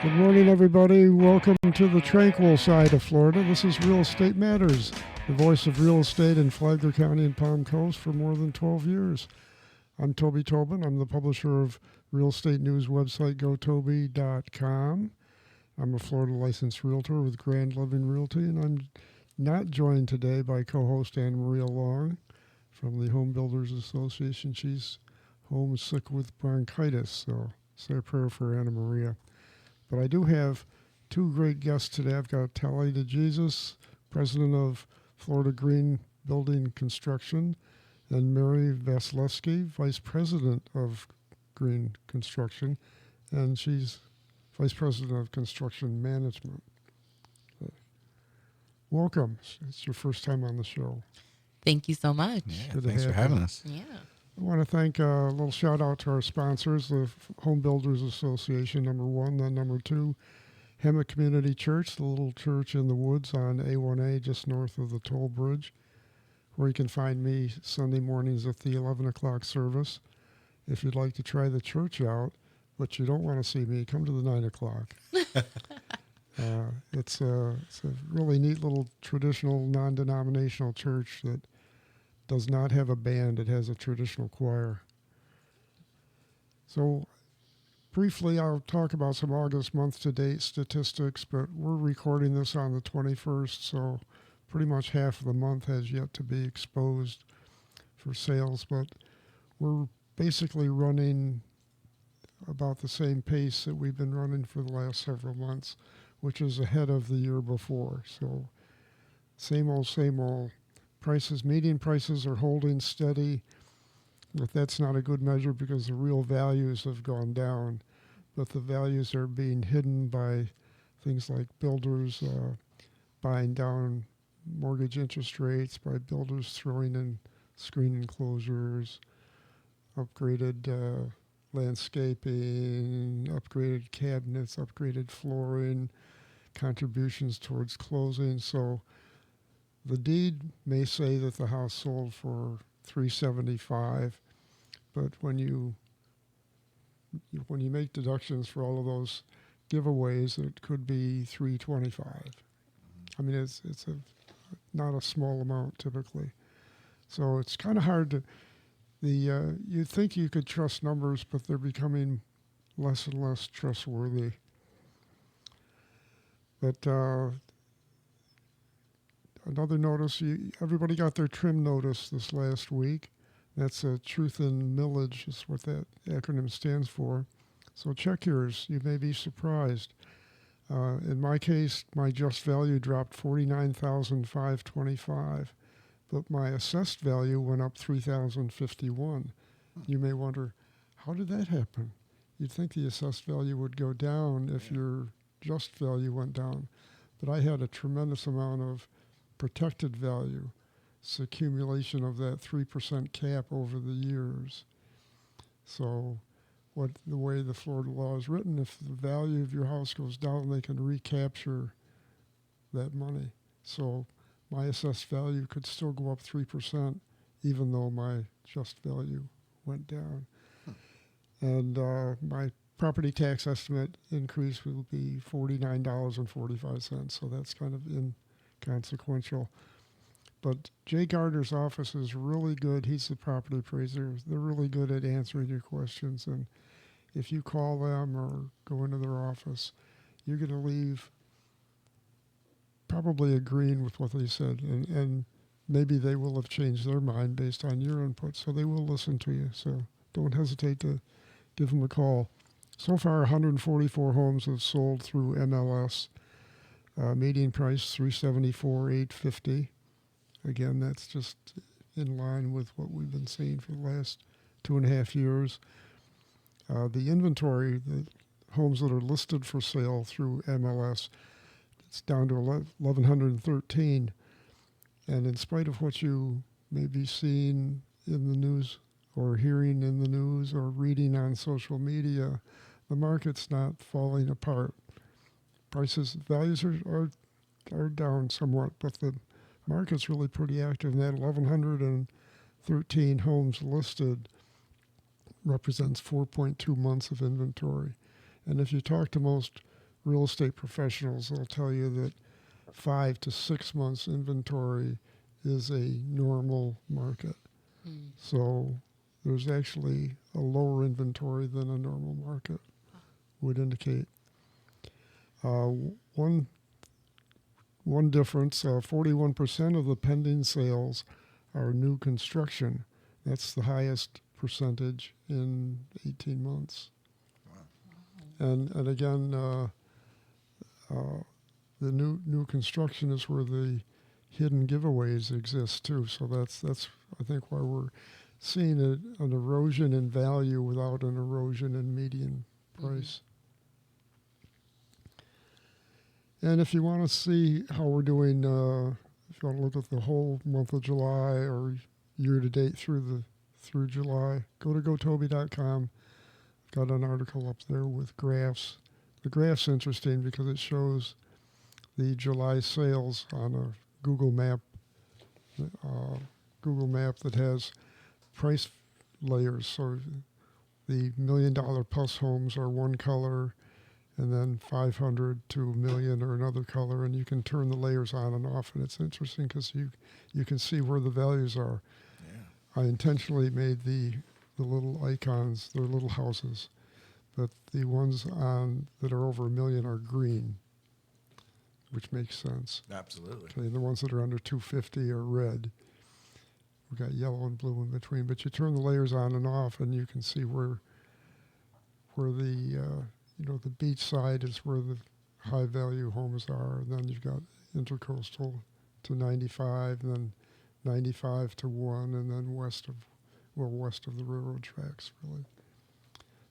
Good morning, everybody. Welcome to the tranquil side of Florida. This is Real Estate Matters, the voice of real estate in Flagler County and Palm Coast for more than 12 years. I'm Toby Tobin. I'm the publisher of real estate news website gotoby.com. I'm a Florida licensed realtor with Grand Living Realty, and I'm not joined today by co-host Anna Maria Long from the Home Builders Association. She's home sick with bronchitis, so say a prayer for Anna Maria. But I do have two great guests today. I've got Tally DeJesus, president of Florida Green Building Construction, and Mary Vasilevsky, vice president of Green Construction, and she's vice president of construction management. Welcome. It's your first time on the show. Thank you so much. Yeah, thanks for having us. Yeah. I want to thank a little shout out to our sponsors, the Home Builders Association, number one. Then number two, Hemet Community Church, the little church in the woods on A1A just north of the toll bridge, where you can find me Sunday mornings at the 11 o'clock service. If you'd like to try the church out, but you don't want to see me, come to the 9 o'clock. It's a really neat little traditional non-denominational church that does not have a band. It has a traditional choir. So briefly, I'll talk about some August month-to-date statistics, but we're recording this on the 21st, so pretty much half of the month has yet to be exposed for sales, but we're basically running about the same pace that we've been running for the last several months, which is ahead of the year before. So same old. Median prices are holding steady, but that's not a good measure because the real values have gone down. But the values are being hidden by things like builders buying down mortgage interest rates, by builders throwing in screen enclosures, upgraded landscaping, upgraded cabinets, upgraded flooring, contributions towards closing. So the deed may say that the house sold for $375, but when you make deductions for all of those giveaways, it could be $325. I mean, it's not a small amount typically. So it's kind of hard to you'd think you could trust numbers, but they're becoming less and less trustworthy. But another notice, everybody got their trim notice this last week. That's truth in millage is what that acronym stands for. So check yours. You may be surprised. In my case, my just value dropped $49,525, but my assessed value went up $3,051. You may wonder, how did that happen? You'd think the assessed value would go down if your just value went down, but I had a tremendous amount of protected value. It's accumulation of that 3% cap over the years. So the way the Florida law is written, if the value of your house goes down, they can recapture that money. So my assessed value could still go up 3%, even though my just value went down. And my property tax estimate increase will be $49.45, so that's kind of inconsequential. But Jay Gardner's office is really good. He's the property appraiser. They're really good at answering your questions, and if you call them or go into their office, you're going to leave probably agreeing with what they said, and maybe they will have changed their mind based on your input, so they will listen to you. So don't hesitate to give them a call. So far, 144 homes have sold through MLS. Median price $374,850. Again, that's just in line with what we've been seeing for the last 2.5 years. The inventory, the homes that are listed for sale through MLS, it's down to 1,113. And in spite of what you may be seeing in the news or hearing in the news or reading on social media, the market's not falling apart. Values are down somewhat, but the market's really pretty active. And that 1,113 homes listed represents 4.2 months of inventory. And if you talk to most real estate professionals will tell you that 5 to 6 months inventory is a normal market. So there's actually a lower inventory than a normal market would indicate. One difference, 41% of the pending sales are new construction. That's the highest percentage in 18 months. Wow. And again, the new construction is where the hidden giveaways exist too. So that's I think why we're seeing an erosion in value without an erosion in median price. And if you want to see how we're doing, if you want to look at the whole month of July or year to date through July, go to gotoby.com. I've got an article up there with graphs. The graph's interesting because it shows the July sales on a Google map that has price layers. So the $1 million plus homes are one color, and then 500 to $1 million are another color, and you can turn the layers on and off, and it's interesting because you can see where the values are. Yeah. I intentionally made the little icons, they're little houses, but the ones that are over $1 million are green, which makes sense. Absolutely. Okay, and the ones that are under 250 are red. We've got yellow and blue in between, but you turn the layers on and off, and you can see where the the beach side is where the high value homes are, and then you've got intercoastal to 95, and then 95 to 1, and then west of the railroad tracks, really.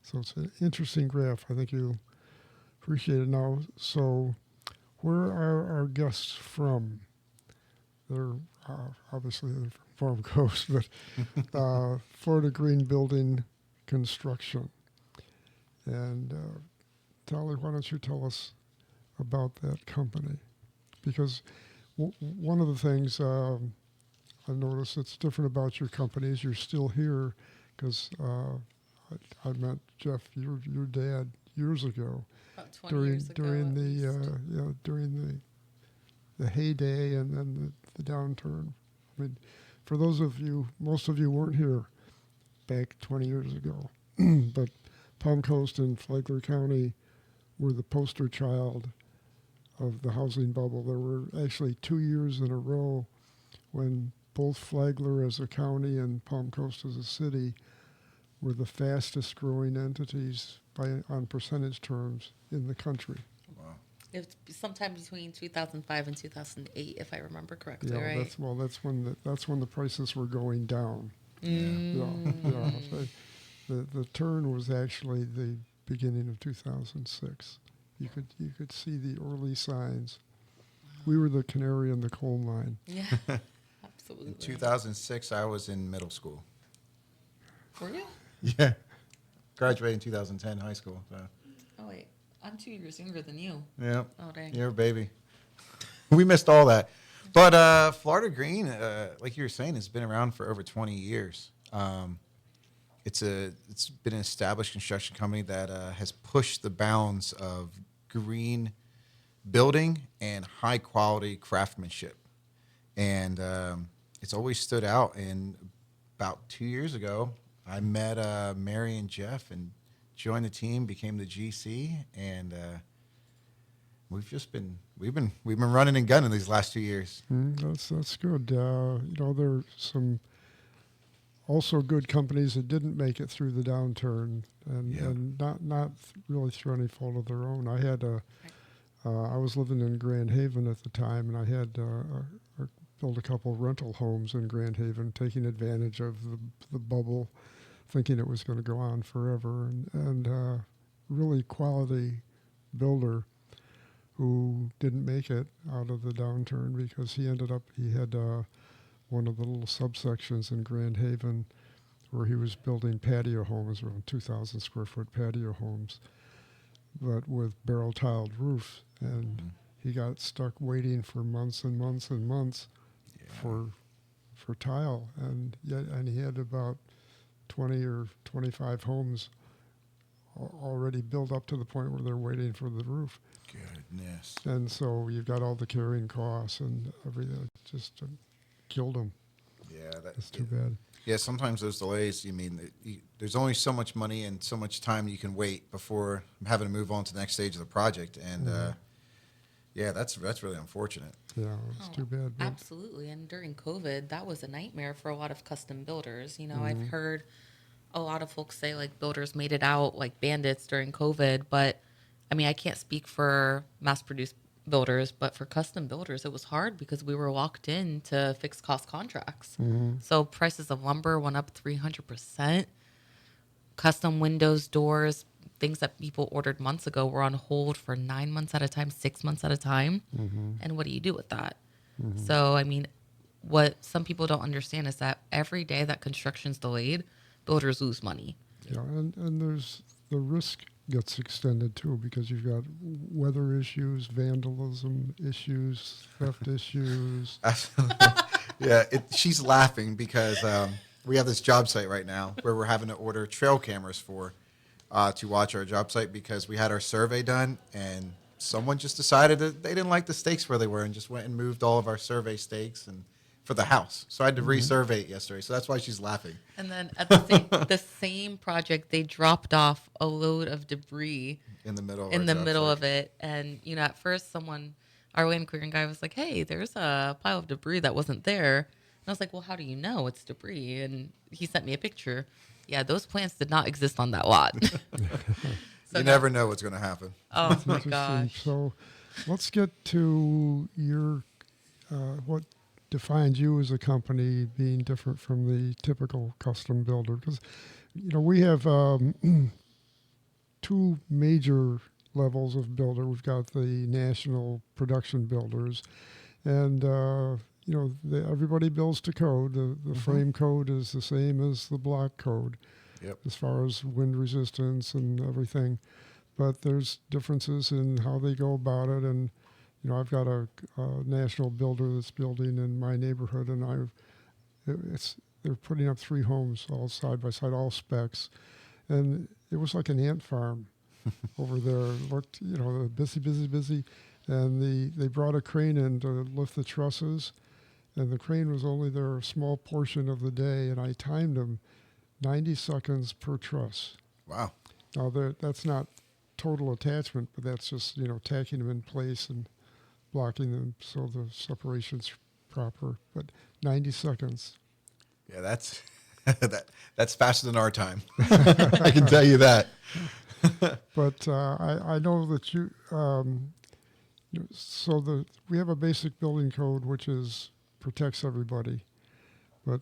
So it's an interesting graph. I think you'll appreciate it now. So where are our guests from? They're obviously they're from Farm Coast, but Florida Green Building Construction. And Tally, why don't you tell us about that company? Because one of the things I've noticed that's different about your company is you're still here, because I met Jeff, your dad, years ago. About 20 years ago. During the heyday and then the downturn. I mean, for those of you, most of you weren't here back 20 years ago, but Palm Coast and Flagler County were the poster child of the housing bubble. There were actually 2 years in a row when both Flagler as a county and Palm Coast as a city were the fastest growing entities on percentage terms in the country. Wow. It was sometime between 2005 and 2008, if I remember correctly, Yeah, right? that's when the prices were going down. The turn was actually the beginning of 2006. You could see the early signs. We were the canary in the coal mine. Yeah, absolutely. In 2006, I was in middle school. Were you? Yeah. Graduated in 2010 high school. So. Oh, wait. I'm 2 years younger than you. Yeah. Oh, dang. You're a baby. We missed all that. But Florida Green, like you were saying, has been around for over 20 years. It's been an established construction company that has pushed the bounds of green building and high quality craftsmanship, and it's always stood out. And about 2 years ago, I met Mary and Jeff and joined the team, became the GC, and we've been running and gunning these last 2 years. That's good. There's some also good companies that didn't make it through the downturn, and not really through any fault of their own. I was living in Grand Haven at the time, and I had built a couple of rental homes in Grand Haven, taking advantage of the bubble, thinking it was going to go on forever, and really quality builder who didn't make it out of the downturn because he had one of the little subsections in Grand Haven where he was building patio homes, around 2,000 square foot patio homes, but with barrel tiled roofs. And he got stuck waiting for months and months and months for tile. And he had about 20 or 25 homes already built up to the point where they're waiting for the roof. Goodness. And so you've got all the carrying costs and everything. Just killed them. Yeah, It's too bad. Yeah, sometimes those delays, there's only so much money and so much time you can wait before having to move on to the next stage of the project. And yeah, that's really unfortunate. Yeah, it's too bad. But Absolutely. And during COVID, that was a nightmare for a lot of custom builders. I've heard a lot of folks say like builders made it out like bandits during COVID, but I mean, I can't speak for mass produced builders, but for custom builders, it was hard because we were locked in to fixed cost contracts. So prices of lumber went up 300%. Custom windows, doors, things that people ordered months ago were on hold for 9 months at a time, 6 months at a time. And what do you do with that? So, I mean, what some people don't understand is that every day that construction's delayed, builders lose money. yeah, and there's the risk gets extended too because you've got weather issues, vandalism issues, theft issues. Absolutely. Yeah, she's laughing because we have this job site right now where we're having to order trail cameras to watch our job site because we had our survey done and someone just decided that they didn't like the stakes where they were and just went and moved all of our survey stakes and for the house. So I had to resurvey it yesterday. So that's why she's laughing. And then at the same project, they dropped off a load of debris In the middle of in our the job middle site. of it. And, at first our land clearing guy was like, hey, there's a pile of debris that wasn't there. And I was like, well, how do you know it's debris? And he sent me a picture. Yeah, those plants did not exist on that lot. So You never know what's going to happen. Oh, my Interesting. gosh. So let's get to your what defines you as a company being different from the typical custom builder because we have two major levels of builder. We've got the national production builders, and everybody builds to code. The frame code is the same as the block code. Yep. As far as wind resistance and everything, but there's differences in how they go about it. And I've got a national builder that's building in my neighborhood, and they're putting up 3 homes all side by side, all specs, and it was like an ant farm over there. It looked busy, and they brought a crane in to lift the trusses, and the crane was only there a small portion of the day, and I timed them 90 seconds per truss. Wow. Now, that's not total attachment, but that's just, tacking them in place and blocking them so the separation's proper. But 90 seconds. Yeah, that's that's faster than our time. I can tell you that. But I know that we have a basic building code which protects everybody. But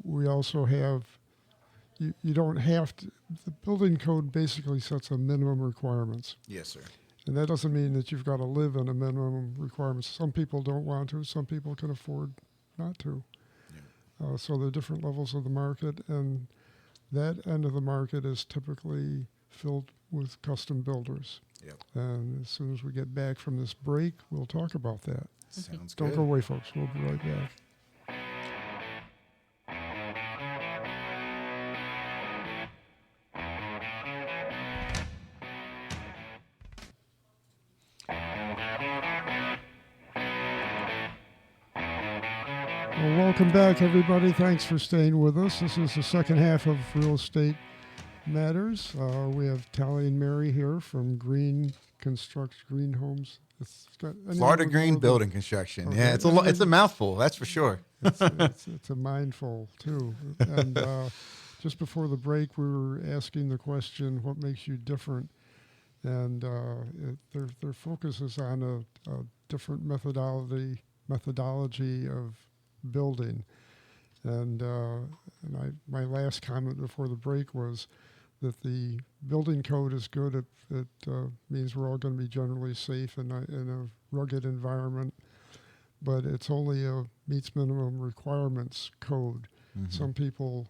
we also have, you don't have to, the building code basically sets a minimum requirements. Yes, sir. And that doesn't mean that you've got to live in a minimum requirements. Some people don't want to, some people can afford not to. Yeah. So there are different levels of the market, and that end of the market is typically filled with custom builders. Yep. And as soon as we get back from this break, we'll talk about that. Sounds Don't good. go away, folks. We'll be right back. Well, welcome back, everybody. Thanks for staying with us. This is the second half of Real Estate Matters. We have Tally and Mary here from Green Homes. It's got Florida Green Building Construction. Okay. Yeah, it's a mouthful, that's for sure. It's a mindful, too. And just before the break, we were asking the question, what makes you different? And their focus is on a different methodology of building. And my last comment before the break was that the building code is good. It means we're all going to be generally safe in a rugged environment, but it's only a meets minimum requirements code. Mm-hmm. Some people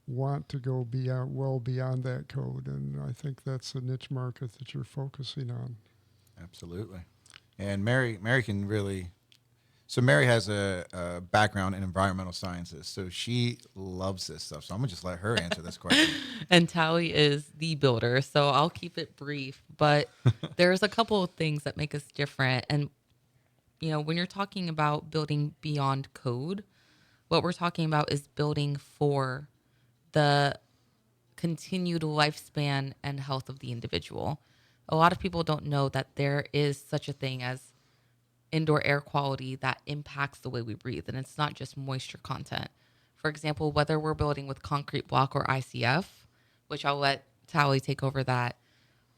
want to go well beyond that code, and I think that's a niche market that you're focusing on. Absolutely. And Mary can really So Mary has a background in environmental sciences, so she loves this stuff. So I'm gonna just let her answer this question. And Tally is the builder, so I'll keep it brief. But there's a couple of things that make us different. And, when you're talking about building beyond code, what we're talking about is building for the continued lifespan and health of the individual. A lot of people don't know that there is such a thing as indoor air quality that impacts the way we breathe. And it's not just moisture content. For example, whether we're building with concrete block or ICF, which I'll let Tally take over that,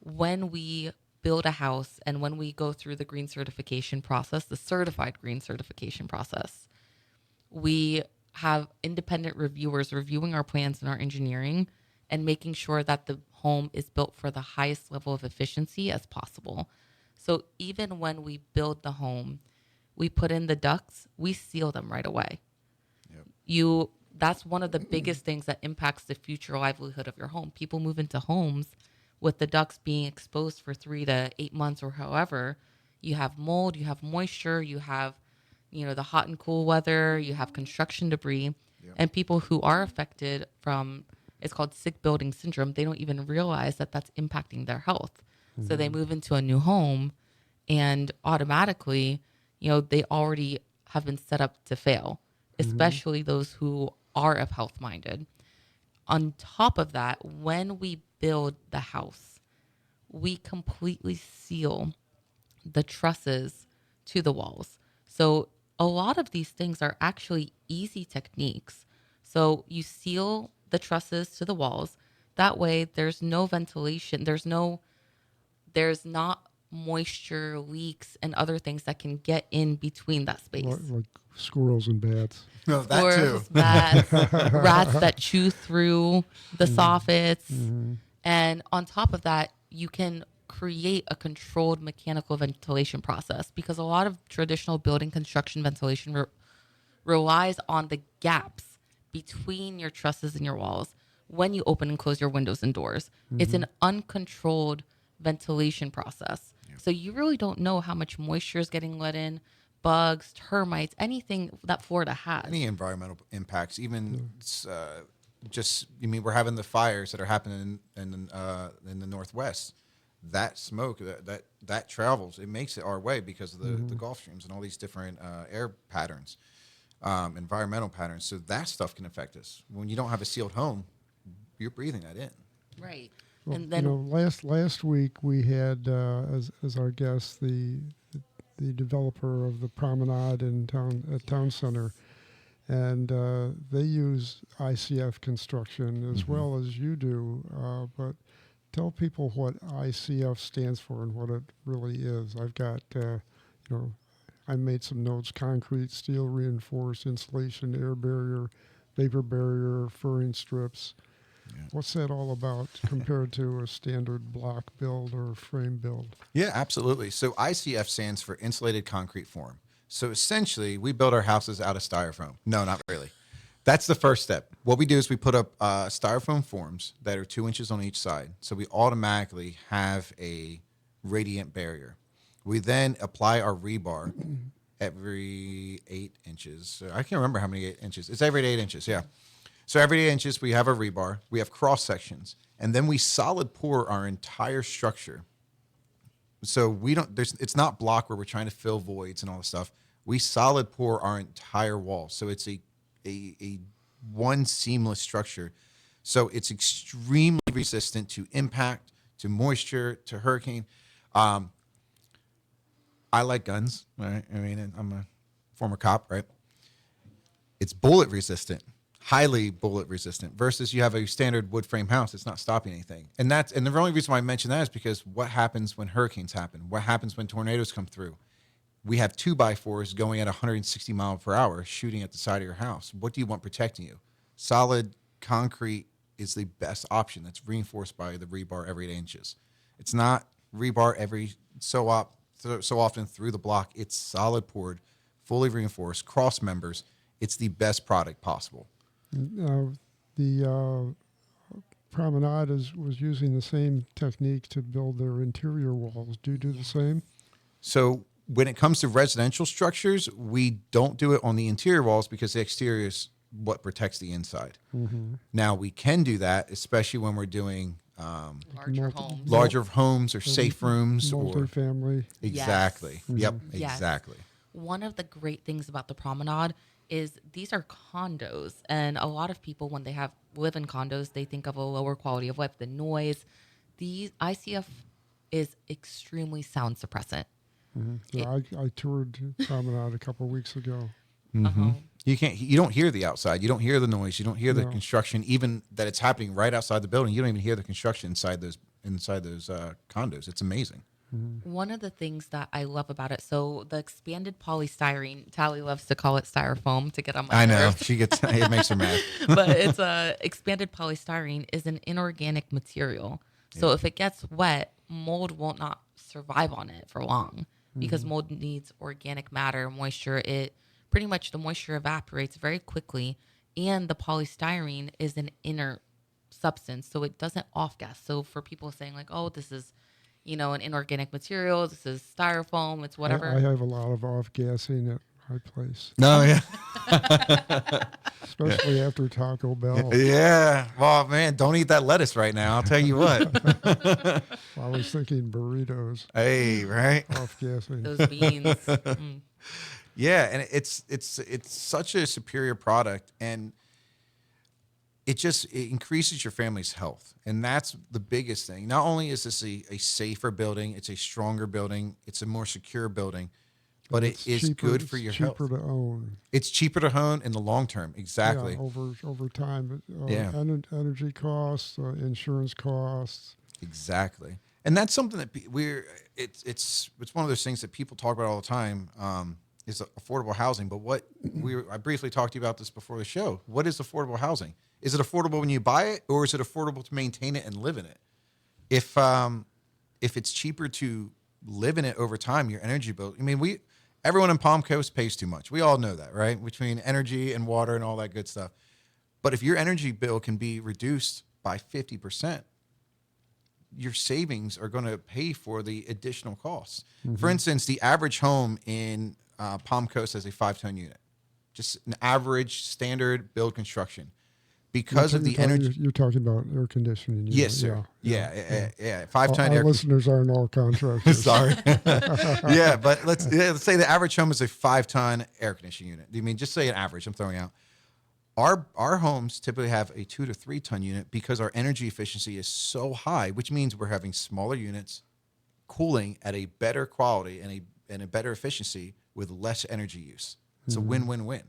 when we build a house and when we go through the green certification process, the certified green certification process, we have independent reviewers reviewing our plans and our engineering and making sure that the home is built for the highest level of efficiency as possible. So even when we build the home, we put in the ducts, we seal them right away. Yep. That's one of the biggest things that impacts the future livelihood of your home. People move into homes with the ducts being exposed for 3 to 8 months or however. You have mold, you have moisture, you have, the hot and cool weather, you have construction debris, Yep. and people who are affected from, it's called sick building syndrome. They don't even realize that that's impacting their health. So they move into a new home and automatically, they already have been set up to fail, especially those who are of health minded. On top of that, when we build the house, we completely seal the trusses to the walls. So a lot of these things are actually easy techniques. So you seal the trusses to the walls. That way there's no ventilation. There's not moisture leaks and other things that can get in between that space. Like squirrels and bats. No, that too. Squirrels, bats, rats that chew through the soffits. And on top of that, you can create a controlled mechanical ventilation process because a lot of traditional building construction ventilation relies on the gaps between your trusses and your walls when you open and close your windows and doors. It's an uncontrolled ventilation process. Yep. So you really don't know how much moisture is getting let in, bugs, termites, anything that Florida has. Any environmental impacts, even we're having the fires that are happening in the Northwest. That smoke that travels, it makes it our way because of the Gulf Streams and all these different air patterns, environmental patterns. So that stuff can affect us. When you don't have a sealed home, you're breathing that in. Right. Well, And then last week we had as our guest the developer of the promenade in town center, and they use ICF construction as well as you do. But tell people what ICF stands for and what it really is. I've got I made some notes: concrete, steel reinforced, insulation, air barrier, vapor barrier, furring strips. Yeah. What's that all about compared to a standard block build or frame build? Yeah, absolutely. So ICF stands for insulated concrete form. So essentially, we build our houses out of styrofoam. No, not really. That's the first step. What we do is we put up styrofoam forms that are 2 inches on each side. So we automatically have a radiant barrier. We then apply our rebar every 8 inches. I can't remember how many 8 inches. It's every 8 inches, yeah. So every 8 inches, we have a rebar. We have cross sections, and then we solid pour our entire structure. So we don't. It's not block where we're trying to fill voids and all this stuff. We solid pour our entire wall, so it's a one seamless structure. So it's extremely resistant to impact, to moisture, to hurricane. I like guns, right? I mean, I'm a former cop, right? It's bullet resistant. Highly bullet resistant versus you have a standard wood frame house. It's not stopping anything. And the only reason why I mention that is because what happens when hurricanes happen? What happens when tornadoes come through? We have 2x4s going at 160 miles per hour shooting at the side of your house. What do you want protecting you? Solid concrete is the best option. That's reinforced by the rebar every 8 inches. It's not rebar every so often through the block. It's solid poured, fully reinforced, cross members. It's the best product possible. The promenade was using the same technique to build their interior walls. Do you do the same? So when it comes to residential structures, we don't do it on the interior walls because the exterior is what protects the inside. Now we can do that, especially when we're doing Larger homes. larger homes or safe rooms or multifamily. exactly. Yes. Yep, Yes. exactly. One of the great things about the promenade is these are condos, and a lot of people when they live in condos, they think of a lower quality of life, the noise. These ICF is extremely sound suppressant. Yeah, I toured Promenade a couple of weeks ago. You don't hear the outside. You don't hear the noise. You don't hear the No. construction, even that it's happening right outside the building. You don't even hear the construction inside those condos. It's amazing. One of the things that I love about it, so the expanded polystyrene, Tally loves to call it styrofoam to get on my I know nerves. she gets it makes her mad. But it's expanded polystyrene is an inorganic material. So if it gets wet, mold will not survive on it for long because mold needs organic matter, moisture. Pretty much the moisture evaporates very quickly, and the polystyrene is an inert substance, so it doesn't off gas. So for people saying like, "Oh, this is, an inorganic material. This is styrofoam. It's whatever." I have a lot of off-gassing at my place, No, yeah, especially after Taco Bell. yeah. Well, man, don't eat that lettuce right now. I'll tell you what. I was thinking burritos, Hey, right? off-gassing. Those beans. Mm. Yeah, and it's such a superior product, and it increases your family's health, and that's the biggest thing. Not only is this a safer building, it's a stronger building, it's a more secure building, but It's it is cheaper- good for your it's health. cheaper to own. It's cheaper to own in the long term. Exactly. Yeah, over time. Yeah. Energy costs, insurance costs. Exactly. And that's something that it's one of those things that people talk about all the time. Is affordable housing, but I briefly talked to you about this before the show. What is affordable housing? Is it affordable when you buy it, or is it affordable to maintain it and live in it? If it's cheaper to live in it over time, your energy bill. I mean, everyone in Palm Coast pays too much. We all know that, right? Between energy and water and all that good stuff. But if your energy bill can be reduced by 50%, your savings are going to pay for the additional costs. For instance, the average home in Palm Coast has a 5-ton unit, just an average standard build construction. Because of the energy. You're talking about air conditioning. Yes, sir. Yeah. 5-ton Our air. listeners aren't all contractors. Sorry. Yeah, but let's say the average home is a 5-ton air conditioning unit. I mean, just say an average. I'm throwing out. Our homes typically have a 2 to 3-ton unit because our energy efficiency is so high, which means we're having smaller units, cooling at a better quality and a better efficiency with less energy use. It's a win-win-win.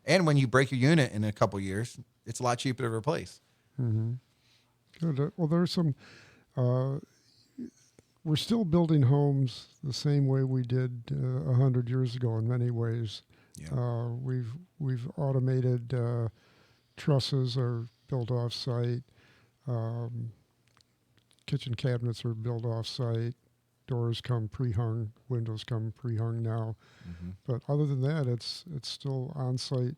And when you break your unit in a couple of years, it's a lot cheaper to replace. Good. Well, there's some. We're still building homes the same way we did 100 years ago in many ways. Yeah. We've automated trusses are built off site. Kitchen cabinets are built off site. Doors come pre-hung. Windows come pre-hung now. But other than that, it's still on-site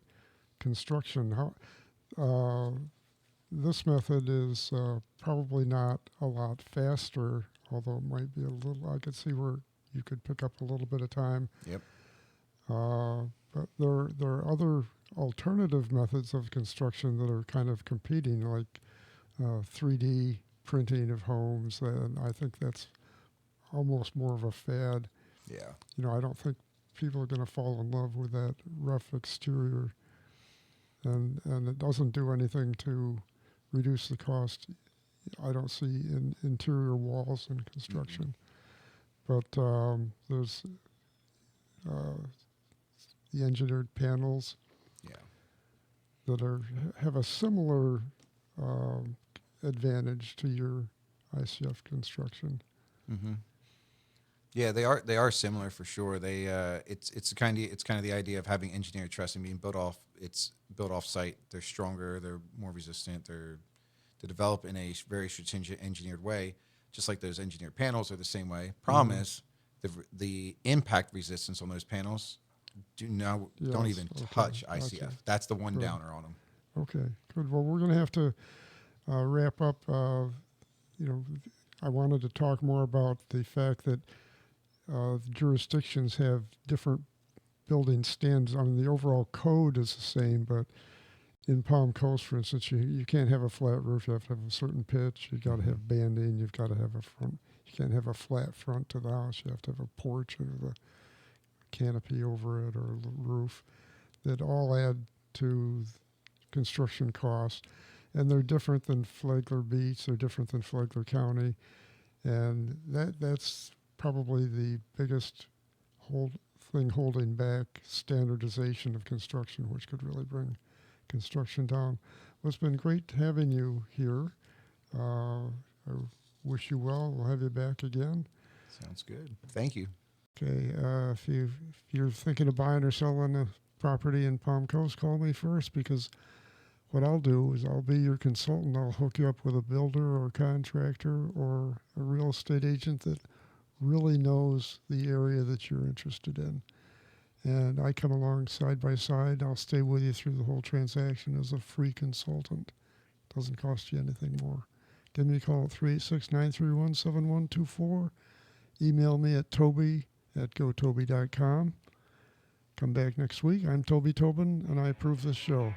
construction. This method is probably not a lot faster, although it might be a little. I could see where you could pick up a little bit of time. Yep. But there are other alternative methods of construction that are kind of competing, like 3D printing of homes, and I think that's almost more of a fad. Yeah. I don't think people are going to fall in love with that rough exterior, and it doesn't do anything to reduce the cost. I don't see in interior walls in construction, but there's the engineered panels Yeah. that have a similar advantage to your ICF construction. Yeah, they are similar for sure. They it's kind of the idea of having engineered trussing being built off. It's built off site. They're stronger. They're more resistant. They're developed in a very strategic engineered way, just like those engineered panels are the same way. Problem is, the impact resistance on those panels don't even touch ICF. Gotcha. That's the one Good. downer on them. Okay, good. Well, we're going to have to wrap up. I wanted to talk more about the fact that jurisdictions have different building standards. I mean, the overall code is the same, but in Palm Coast, for instance, you can't have a flat roof. You have to have a certain pitch. You got to have banding. You've got to have a front. You can't have a flat front to the house. You have to have a porch or the canopy over it or the roof. That all add to construction costs, and they're different than Flagler Beach. They're different than Flagler County, and that's probably the biggest thing holding back standardization of construction, which could really bring construction down. Well, it's been great having you here. I wish you well. We'll have you back again. Sounds good. Thank you. Okay, if you're thinking of buying or selling a property in Palm Coast, call me first, because what I'll do is I'll be your consultant. I'll hook you up with a builder or contractor or a real estate agent that really knows the area that you're interested in. And I come along side by side. I'll stay with you through the whole transaction as a free consultant. Doesn't cost you anything more. Give me a call at 386-931-7124. Email me at toby@gotoby.com. Come back next week. I'm Toby Tobin, and I approve this show.